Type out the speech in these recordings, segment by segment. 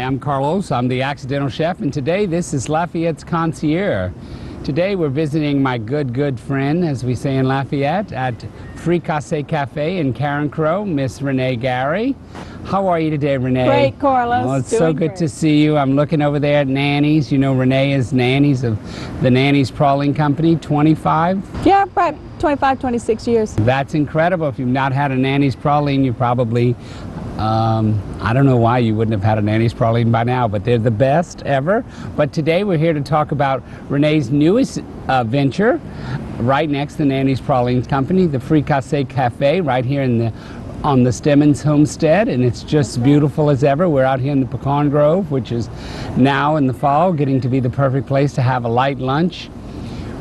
I'm Carlos. I'm the accidental chef, and today this is Lafayette's Concierge. Today we're visiting my good friend, as we say in Lafayette, at Fricassee Cafe in Karen Crow, Miss Renee Gary. How are you today, Renee? Great, Carlos. Well, it's so good to see you. I'm looking over there at Nanny's. You know, Renee is Nanny's of the Nanny's Prawling Company, 25? Yeah, about 25, 26 years. That's incredible. If you've not had a Nanny's Prawling, you probably, I don't know why you wouldn't have had a Nanny's Prawling by now, but they're the best ever. But today we're here to talk about Renee's newest venture, right next to Nanny's Prawling Company, the Fricassee Cafe, right here on the Stemmons homestead, and it's just beautiful as ever. We're out here in the pecan grove, which is now in the fall getting to be the perfect place to have a light lunch.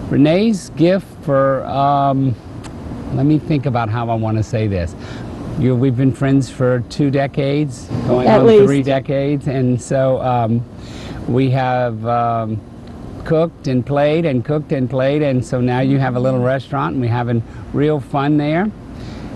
Renee's gift for, let me think about how I want to say this. We've been friends for 2 decades, going on 3 decades, and so we have cooked and played and cooked and played, and so now you have a little restaurant and we're having real fun there.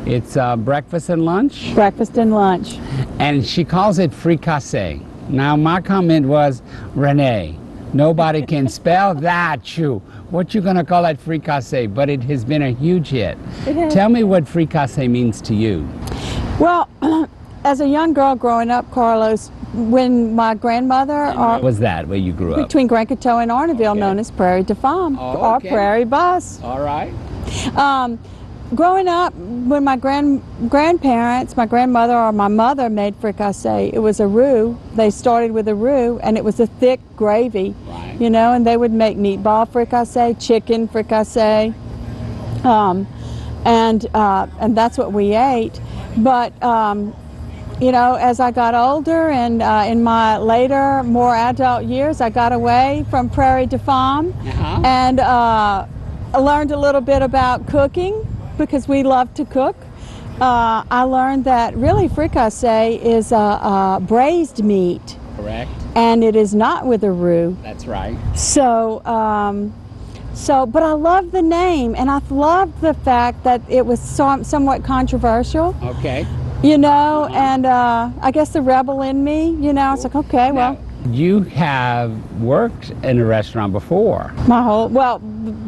It's breakfast and lunch. Breakfast and lunch. And she calls it Fricassee. Now my comment was, Renee, nobody can spell that, you. What you gonna call that Fricassee? But it has been a huge hit. Tell me what Fricassee means to you. Well, as a young girl growing up, Carlos, when my grandmother... Where was that, where you grew up? Between Grand Coteau and Arneville, known as Prairie de Femme, or Prairie Bus. All right. Growing up, when my grandparents, my grandmother or my mother made fricassee, it was a roux. They started with a roux, and it was a thick gravy, you know, and they would make meatball fricassee, chicken fricassee, and that's what we ate. But you know, as I got older and in my later, more adult years, I got away from Prairie de Femme and I learned a little bit about cooking, because we love to cook. I learned that really fricassee is a braised meat. Correct. And it is not with a roux. That's right. So, but I love the name, and I loved the fact that it was somewhat controversial. Okay. You know, and I guess the rebel in me, you know, it's like, okay, well. You have worked in a restaurant before.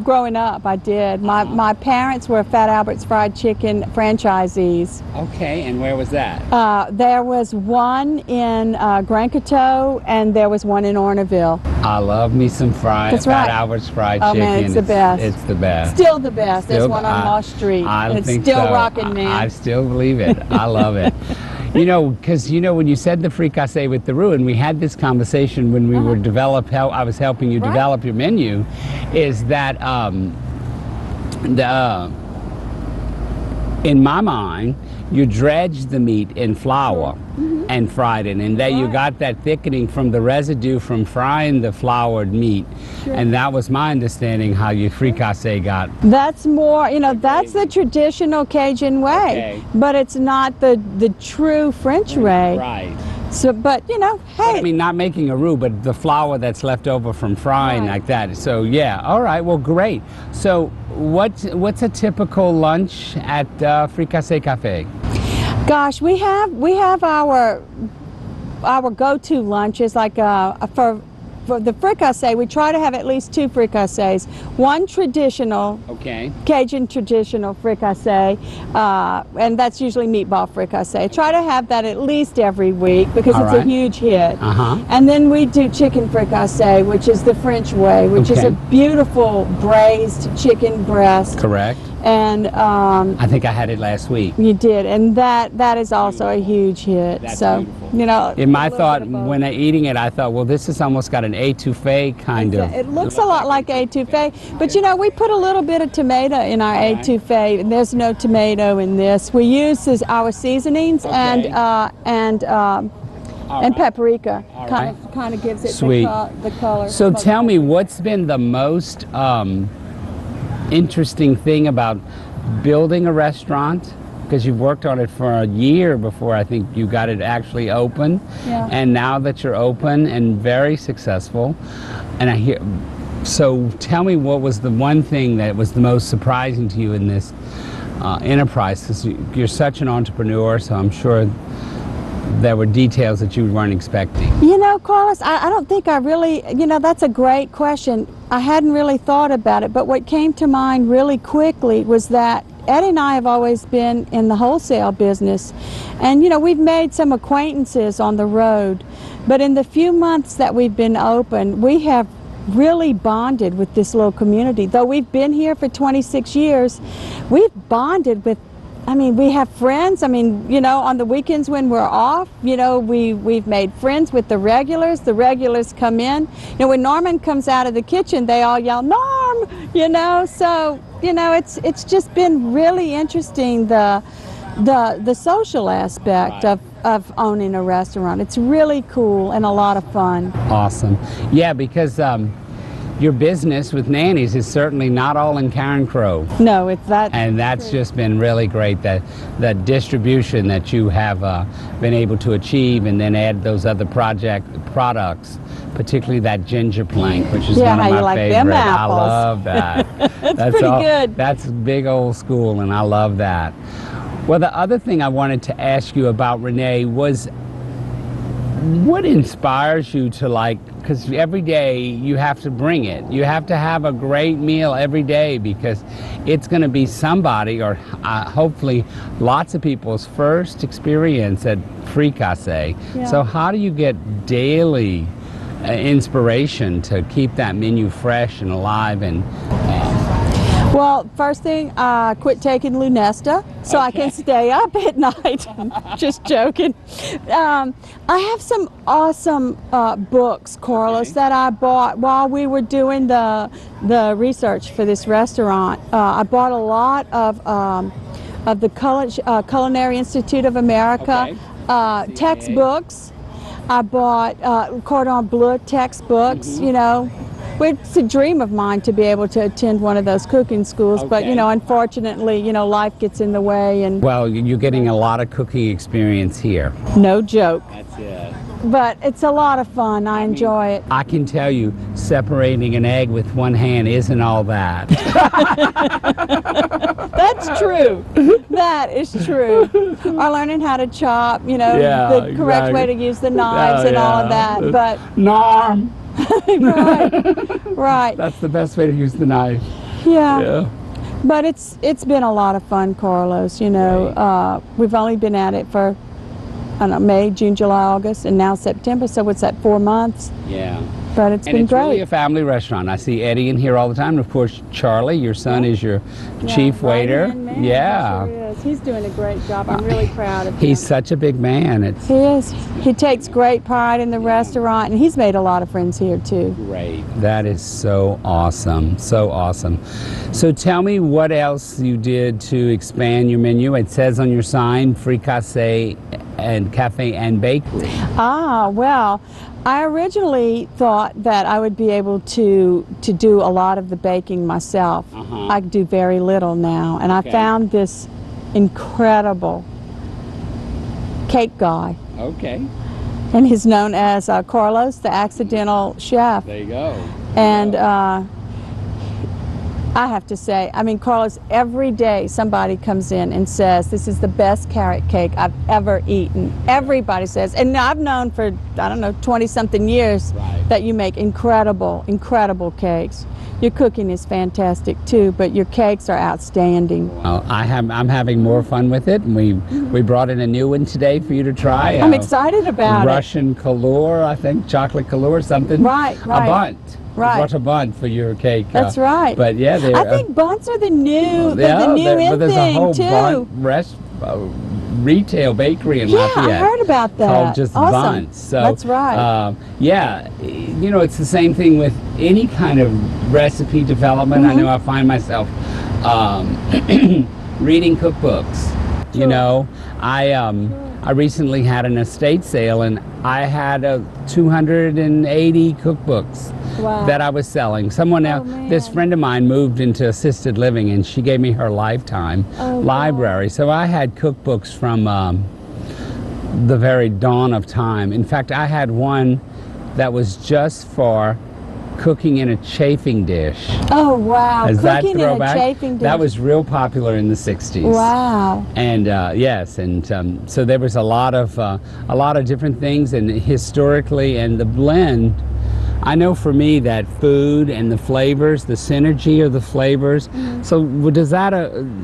Growing up, I did. My parents were Fat Albert's Fried Chicken franchisees. Okay, and where was that? There was one in Grand Coteau, and there was one in Arneville. I love me some Fat Albert's Fried Chicken. Oh man, it's the best. It's the best. Still the best. There's one on Lost Street. It's still rocking, man. I still believe it. I love it. You know, because you know when you said the fricassee with the roux, and we had this conversation when we were I was helping you develop your menu, is that in my mind, you dredged the meat in flour and fried it, and you got that thickening from the residue from frying the floured meat, and that was my understanding how your fricassee got. That's more, you know, that's the traditional Cajun way, but it's not the true French way. Right. So, but you know, hey. But, I mean, not making a roux, but the flour that's left over from frying like that. So yeah, all right, well, great. So what's a typical lunch at Fricassee Cafe? Gosh, we have our go-to lunches, like for the fricassee, we try to have at least 2 fricassees. One traditional, Cajun traditional fricassee, and that's usually meatball fricassee. Try to have that at least every week because it's a huge hit. And then we do chicken fricassee, which is the French way, which is a beautiful braised chicken breast. Correct. And I think I had it last week. You did, and that is also a huge hit. That's so beautiful. You know, in my thought, when eating it, I thought, well, this has almost got an étouffée kind of. It looks a lot like étouffée, but you know, we put a little bit of tomato in our étouffée, and there's no tomato in this. We use our seasonings and paprika. Kind of gives it the color. So tell me, what's been the most interesting thing about building a restaurant? Because you've worked on it for a year before I think you got it actually open, and now that you're open and very successful, and so tell me, what was the one thing that was the most surprising to you in this enterprise? Because you're such an entrepreneur, so I'm sure there were details that you weren't expecting? You know, Carlos, I don't think I really, you know, that's a great question. I hadn't really thought about it, but what came to mind really quickly was that Eddie and I have always been in the wholesale business, and you know, we've made some acquaintances on the road, but in the few months that we've been open, we have really bonded with this little community. Though we've been here for 26 years, we've bonded with, I mean, we have friends. I mean, you know, on the weekends when we're off, you know, we've made friends with the regulars. The regulars come in. You know, when Norman comes out of the kitchen, they all yell, "Norm!" You know, so, you know, it's just been really interesting, the social aspect of owning a restaurant. It's really cool and a lot of fun. Awesome. Yeah, because your business with nannies is certainly not all in Karen Crow. No, it's that. And that's just been really great, that distribution that you have been able to achieve, and then add those other products, particularly that ginger plank, which is one of my like favorite. them apples. I love that. That's pretty good. That's big old school, and I love that. Well, the other thing I wanted to ask you about, Renee, was what inspires you to, like, because every day you have to bring it. You have to have a great meal every day, because it's going to be somebody, or hopefully lots of people's first experience at Fricassee. Yeah. So how do you get daily inspiration to keep that menu fresh and alive? And well, first thing, quit taking Lunesta so I can stay up at night. Just joking. I have some awesome books, Carlos, that I bought while we were doing the research for this restaurant. I bought a lot of the Culinary Institute of America textbooks. I bought Cordon Bleu textbooks, you know. It's a dream of mine to be able to attend one of those cooking schools, but you know, unfortunately, you know, life gets in the way. And well, you're getting a lot of cooking experience here. No joke. That's it. But it's a lot of fun. I enjoy it. I can tell you, separating an egg with one hand isn't all that. That's true. That is true. Or learning how to chop, you know, the correct way to use the knives and all of that. But Norm. Right. That's the best way to use the knife. Yeah. But it's been a lot of fun, Carlos. You know, we've only been at it for, I don't know, May, June, July, August, and now September. So what's that, 4 months? Yeah. But it's been great. Really a family restaurant. I see Eddie in here all the time. And of course, Charlie, your son, is your chief waiter. Yeah. He sure is. He's doing a great job. I'm really proud of him. He's such a big man. He is. He takes great pride in the restaurant, and he's made a lot of friends here too. Great. That is so awesome. So awesome. So tell me what else you did to expand your menu. It says on your sign, Fricassee and Cafe and Bakery. Ah, well, I originally thought that I would be able to do a lot of the baking myself. I do very little now, and I found this incredible cake guy. Okay. And he's known as Carlos, the Accidental Chef. There you go. And I have to say, I mean, Carlos, every day somebody comes in and says, this is the best carrot cake I've ever eaten. Everybody says, and I've known for, I don't know, 20-something years that you make incredible, incredible cakes. Your cooking is fantastic too, but your cakes are outstanding. Well, I'm having more fun with it, and we brought in a new one today for you to try. I'm excited about Russian Kalor, I think, chocolate Kalor, something. Right. A bunt. Right. Brought a bunt for your cake. That's right. But yeah, I think bunts are the new, the new in there's thing a whole too. Bunt retail bakery in Lafayette. Yeah, I heard about that. Called just awesome. Bunts. So, that's right. Yeah, you know, it's the same thing with any kind of recipe development. I know I find myself reading cookbooks. You know, I recently had an estate sale, and I had 280 cookbooks that I was selling. Someone else, this friend of mine moved into assisted living, and she gave me her lifetime library. So I had cookbooks from the very dawn of time. In fact, I had one that was just for cooking in a chafing dish. Oh, wow. Is that Cooking in a throwback? chafing dish. That was real popular in the 60s. Wow. And yes, and so there was a lot of different things, and historically, and the blend. I know for me that food and the flavors, the synergy of the flavors. So does that?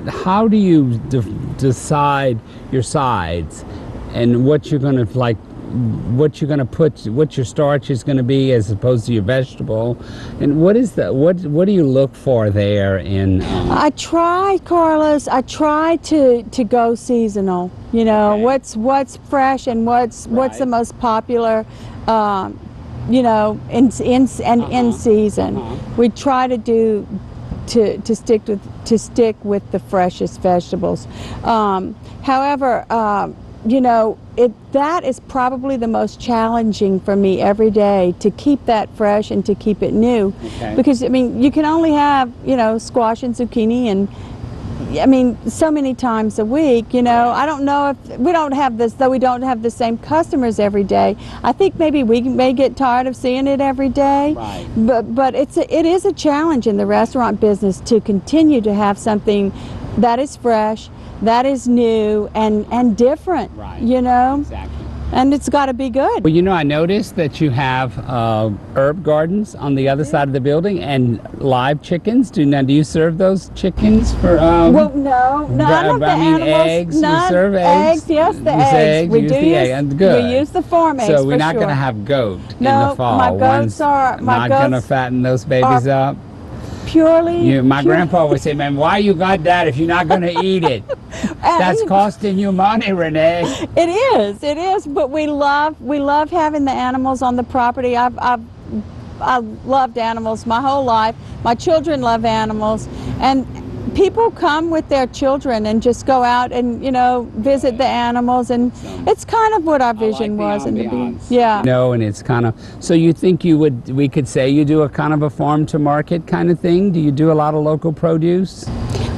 How do you decide your sides and what you're going to like? What you're going to put, what your starch is going to be as opposed to your vegetable, and what do you look for there in? I try, Carlos. I try to go seasonal. You know, Okay. what's fresh and what's the most popular. You know, in season. We try to do to stick with the freshest vegetables. However, you know, that is probably the most challenging for me every day, to keep that fresh and to keep it new. Okay. Because I mean, you can only have, you know, squash and zucchini, and I mean, so many times a week. You know, I don't know if we don't have this, though we don't have the same customers every day. I think maybe we may get tired of seeing it every day. Right. But it is a challenge in the restaurant business to continue to have something that is fresh, that is new and different. Right. You know. Exactly. And it's got to be good. Well, you know, I noticed that you have herb gardens on the other side of the building and live chickens. Do you serve those chickens for? Well, no, none of the animals. Eggs. None, You serve eggs. Yes, the Use eggs. We use do the egg. And good. We use the farm eggs. So we're for not sure. going to have goat in No, the fall. my goats One's are- my not going to goats fatten those babies up. Purely. My pure- grandpa would say, "Man, why you got that if you're not going to eat it? That's costing you money, Renee." It is. But we love having the animals on the property. I've loved animals my whole life. My children love animals, and people come with their children and just go out and, you know, visit the animals, and it's kind of what our vision was in the beginning. Yeah. No, and it's kind of, so you think we could say you do a kind of a farm to market kind of thing? Do you do a lot of local produce?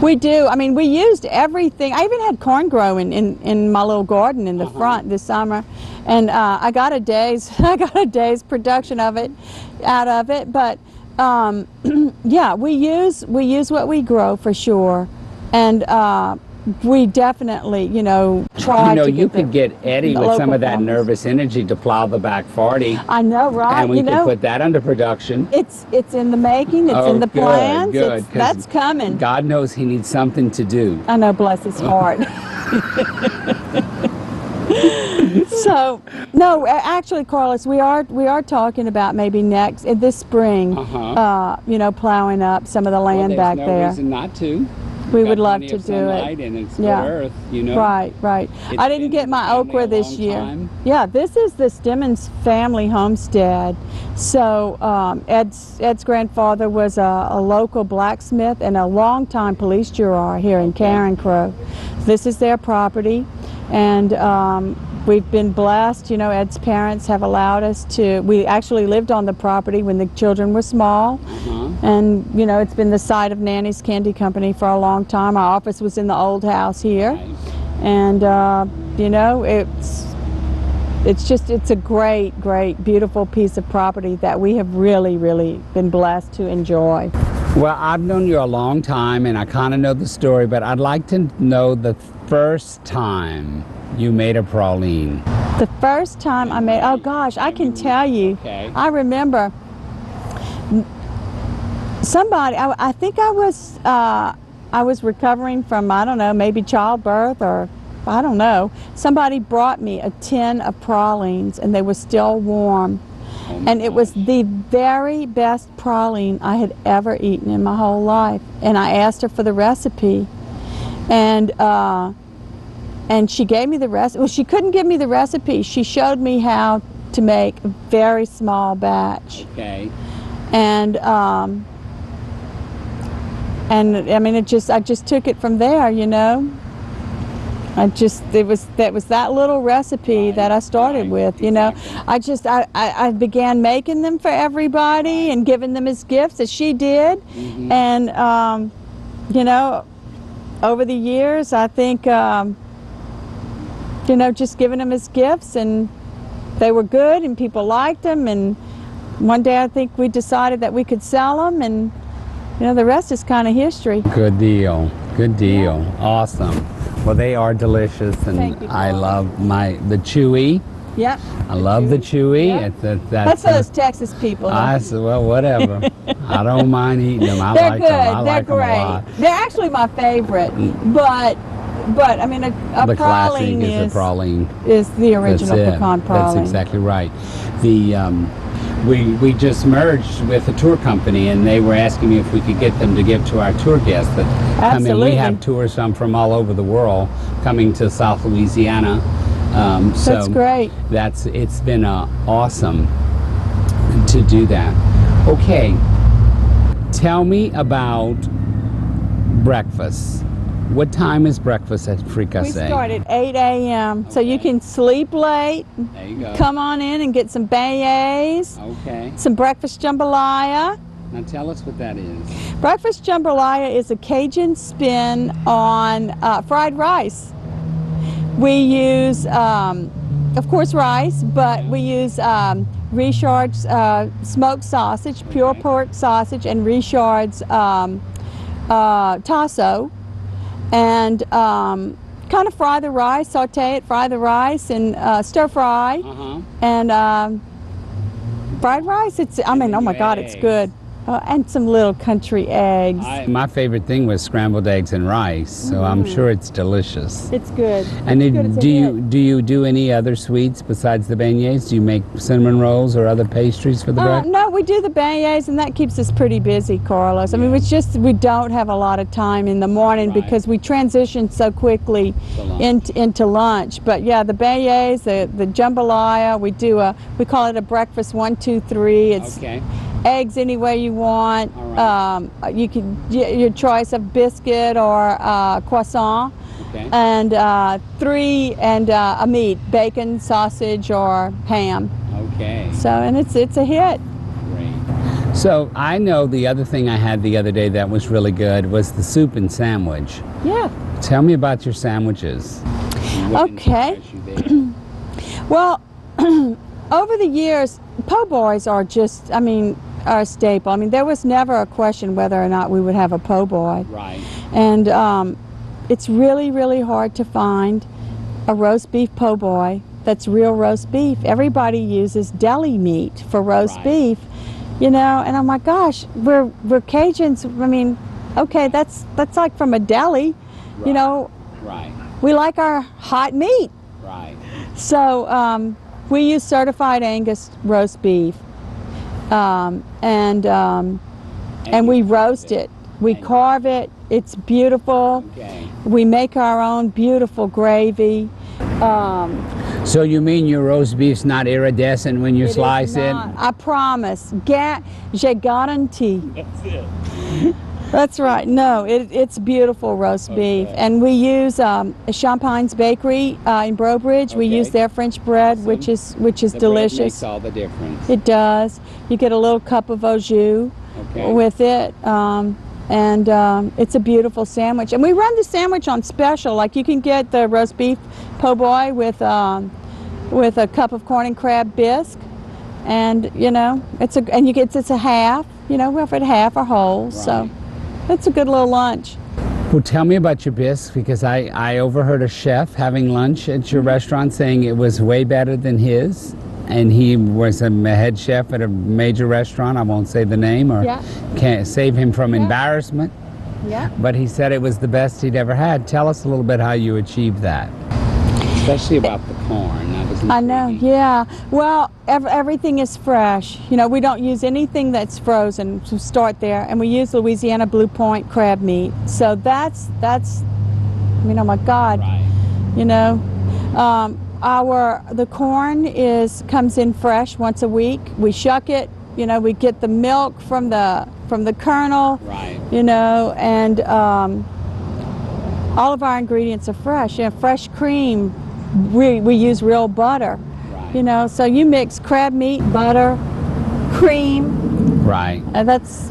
We do. I mean, we used everything. I even had corn growing in my little garden in the front this summer, and I got a day's production of it out of it. But yeah, we use what we grow for sure, and we definitely, you know, try. You know, to you get could get Eddie with some of that farmers. nervous energy to plow the back 40. I know, right? And we you could know, put that under production. it's in the making. It's in the plans. Good. That's coming. God knows he needs something to do. I know, bless his heart. So, no, actually, Carlos, we are talking about maybe this spring, you know, plowing up some of the land back there. there. There's no reason not to. We Got would love plenty to of do sunlight it. And it's good earth, you know. Right. It's I didn't been get in my the family okra a this long year. time. Yeah, this is the Stemmons family homestead. So Ed's grandfather was a local blacksmith and a longtime police juror here in Carencro. This is their property, and we've been blessed. You know, Ed's parents have allowed us to. We actually lived on the property when the children were small. And, you know, it's been the site of Nanny's Candy Company for a long time. Our office was in the old house here. Right. And, you know, it's a great, beautiful piece of property that we have really been blessed to enjoy. Well, I've known you a long time, and I kind of know the story, but I'd like to know the first time you made a praline. The first time I made, oh gosh, I can tell you. Okay. I remember somebody, I think I was recovering from, I don't know, maybe childbirth, or I don't know. Somebody brought me a tin of pralines, and they were still warm. And it was the very best praline I had ever eaten in my whole life. And I asked her for the recipe, and she gave me the recipe. Well, she couldn't give me the recipe. She showed me how to make a very small batch. Okay. And I mean, I just took it from there, you know. That was that little recipe that I started with, you know. I began making them for everybody and giving them as gifts, as she did. And, you know, over the years, I think, you know, just giving them as gifts, and they were good and people liked them, and one day I think we decided that we could sell them, and you know, the rest is kind of history. Good deal. Good deal. Yeah. Awesome. Well, they are delicious, and Thank you, I Paul. love the chewy. Yep. I love the chewy. Yep. That's those Texas people. I said, well, whatever. I don't mind eating them. I They're like good. them. I They're like great. them a lot. They're actually my favorite, but I mean, a the classic praline is the praline. Is the original pecan praline. That's exactly right. We just merged with a tour company, and they were asking me if we could get them to give to our tour guests that come in. We have tours from all over the world coming to South Louisiana. So that's great. It's been awesome to do that. Okay, tell me about breakfast. What time is breakfast at Fricassee? We start at 8 a.m. So you can sleep late. There you go. Come on in and get some beignets. Okay. Some breakfast jambalaya. Now tell us what that is. Breakfast jambalaya is a Cajun spin on fried rice. We use, of course, rice, but we use Richard's smoked sausage, pure pork sausage, and Richard's tasso. And kind of fry the rice, saute it, fry the rice, and stir fry. And fried rice, I mean, oh my God, it's good. And some little country eggs. My favorite thing was scrambled eggs and rice, so I'm sure it's delicious. It's good. And do you do any other sweets besides the beignets? Do you make cinnamon rolls or other pastries for the breakfast? No, we do the beignets, and that keeps us pretty busy, Carlos. I mean, it's just we don't have a lot of time in the morning because we transition so quickly into lunch. But yeah, the beignets, the jambalaya, we call it a breakfast 1, 2, 3. It's eggs any way you want. You can your choice of biscuit or croissant. And 3 and a meat, bacon, sausage, or ham. So, and it's a hit. Great. So I know the other thing I had the other day that was really good was the soup and sandwich. Yeah. Tell me about your sandwiches. Okay. Well, over the years, po' boys are just, I mean, are a staple. I mean, there was never a question whether or not we would have a po' boy. Right. And it's really, really hard to find a roast beef po' boy that's real roast beef. Everybody uses deli meat for roast beef, you know, and I'm like, gosh, we're Cajuns. I mean, okay, that's like from a deli, you know. We like our hot meat. So we use certified Angus roast beef. And we roast it. We carve it. It's beautiful. We make our own beautiful gravy. So you mean your roast beef's not iridescent when you slice it? I promise. Je garantie. That's it. That's right. No, it's beautiful roast beef. And we use Champagne's Bakery in Brobridge. We use their French bread, which is delicious. Bread makes all the difference. It does. You get a little cup of au jus with it. And it's a beautiful sandwich. And we run the sandwich on special. Like you can get the roast beef po' boy with a cup of corn and crab bisque. And you know, it's a half. You know, we offer it half or whole. So it's a good little lunch. Well, tell me about your bisque, because I overheard a chef having lunch at your restaurant saying it was way better than his, and he was a head chef at a major restaurant. I won't say the name or can't save him from embarrassment. But he said it was the best he'd ever had. Tell us a little bit how you achieved that, especially about the corn. I know, yeah. Well, everything is fresh. You know, we don't use anything that's frozen to start there, and we use Louisiana Blue Point crab meat. So that's. I mean, oh my God. You know, the corn comes in fresh once a week. We shuck it. You know, we get the milk from the kernel. You know, and all of our ingredients are fresh. You know, fresh cream. We use real butter, you know, so you mix crab meat, butter, cream. And that's...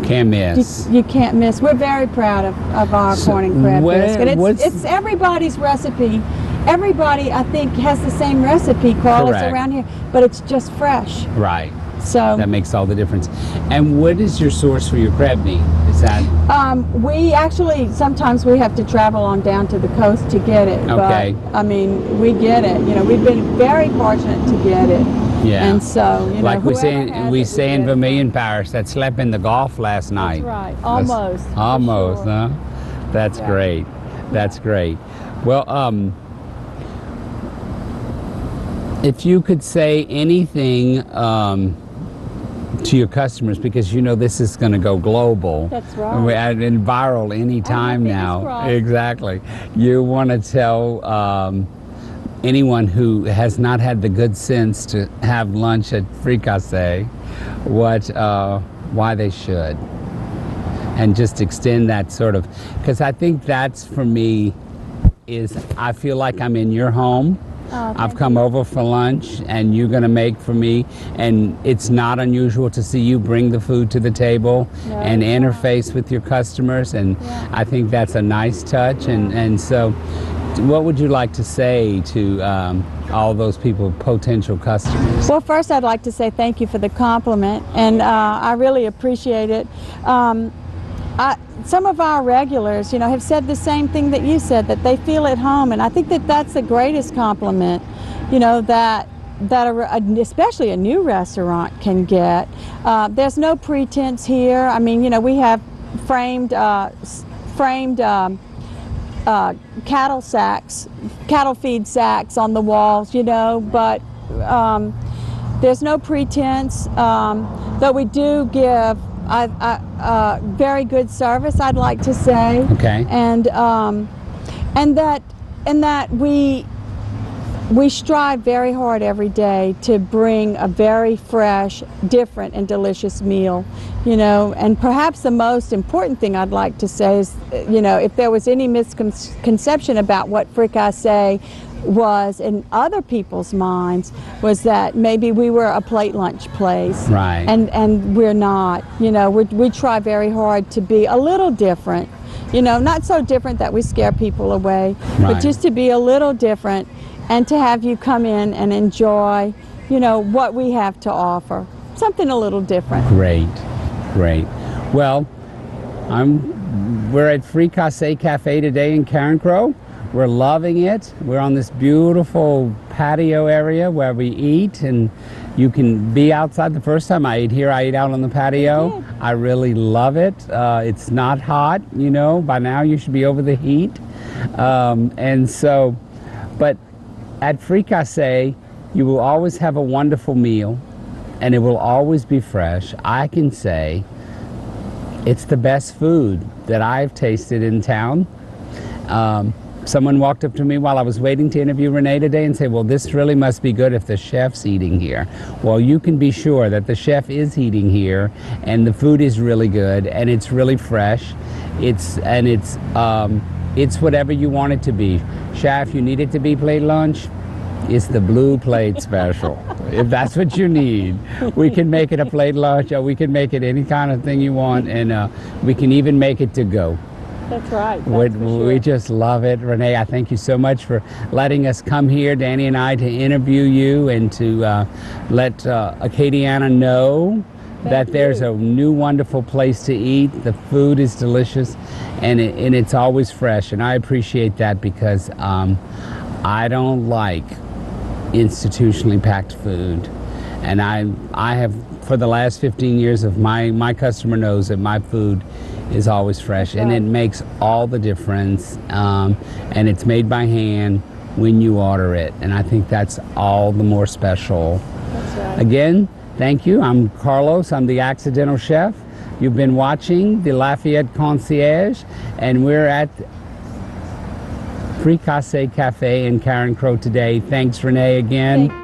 Can't miss. You can't miss. We're very proud of our corn and crab biscuit. It's everybody's recipe. Everybody, I think, has the same recipe, Carlos, around here, but it's just fresh. So that makes all the difference. And what is your source for your crab meat? Is that we actually sometimes we have to travel on down to the coast to get it. okay? But I mean, we get it. You know, we've been very fortunate to get it. Yeah. And so, you know, like we say, whoever has it, in get it. Vermilion Parish, that slept in the Gulf last night. That's right. Almost. for Almost, sure. huh? That's Yeah. great. That's great. Well, if you could say anything to your customers, because you know this is going to go global. That's right. And viral any time fingers now. crossed. Exactly. You want to tell anyone who has not had the good sense to have lunch at Fricassee why they should, and just extend that sort of, because I think that's for me is I feel like I'm in your home. I've come over for lunch and you're going to make for me, and it's not unusual to see you bring the food to the table and interface with your customers, and I think that's a nice touch. And so what would you like to say to all those people, potential customers? Well, first I'd like to say thank you for the compliment, and I really appreciate it. Some of our regulars, you know, have said the same thing that you said, that they feel at home, and I think that that's the greatest compliment, you know, that especially a new restaurant can get. There's no pretense here. I mean, you know, we have framed cattle sacks, cattle feed sacks on the walls, you know, but there's no pretense. Though we do give very good service, I'd like to say. Okay. And that we strive very hard every day to bring a very fresh, different, and delicious meal, you know. And perhaps the most important thing I'd like to say is, you know, if there was any misconception about what Fricassee was in other people's minds, was that maybe we were a plate lunch place. Right. And we're not. You know, we try very hard to be a little different. You know, not so different that we scare people away, but just to be a little different, and to have you come in and enjoy, you know, what we have to offer. Something a little different. Great, great. Well, we're at Fricassee Cafe today in Carencro. We're loving it. We're on this beautiful patio area where we eat, and you can be outside. The first time I ate here, I ate out on the patio. I really love it. It's not hot, you know. By now you should be over the heat. And so, but at Fricassee, you will always have a wonderful meal, and it will always be fresh. I can say it's the best food that I've tasted in town. Someone walked up to me while I was waiting to interview Renee today and said, well, this really must be good if the chef's eating here. Well, you can be sure that the chef is eating here, and the food is really good, and it's really fresh. It's whatever you want it to be. Chef, you need it to be plate lunch? It's the blue plate special. If that's what you need, we can make it a plate lunch, or we can make it any kind of thing you want, and we can even make it to go. That's right. We just love it. Renee, I thank you so much for letting us come here, Danny and I, to interview you and to let Acadiana know that there's a new wonderful place to eat. The food is delicious, and it's always fresh, and I appreciate that, because I don't like institutionally packed food, and I have, for the last 15 years of my customer knows that my food is always fresh, and it makes all the difference, and it's made by hand when you order it, and I think that's all the more special. That's right. Again, thank you. I'm Carlos. I'm the Accidental Chef. You've been watching the Lafayette Concierge, and we're at Fricassee Cafe in Carencro today. Thanks, Renee, again.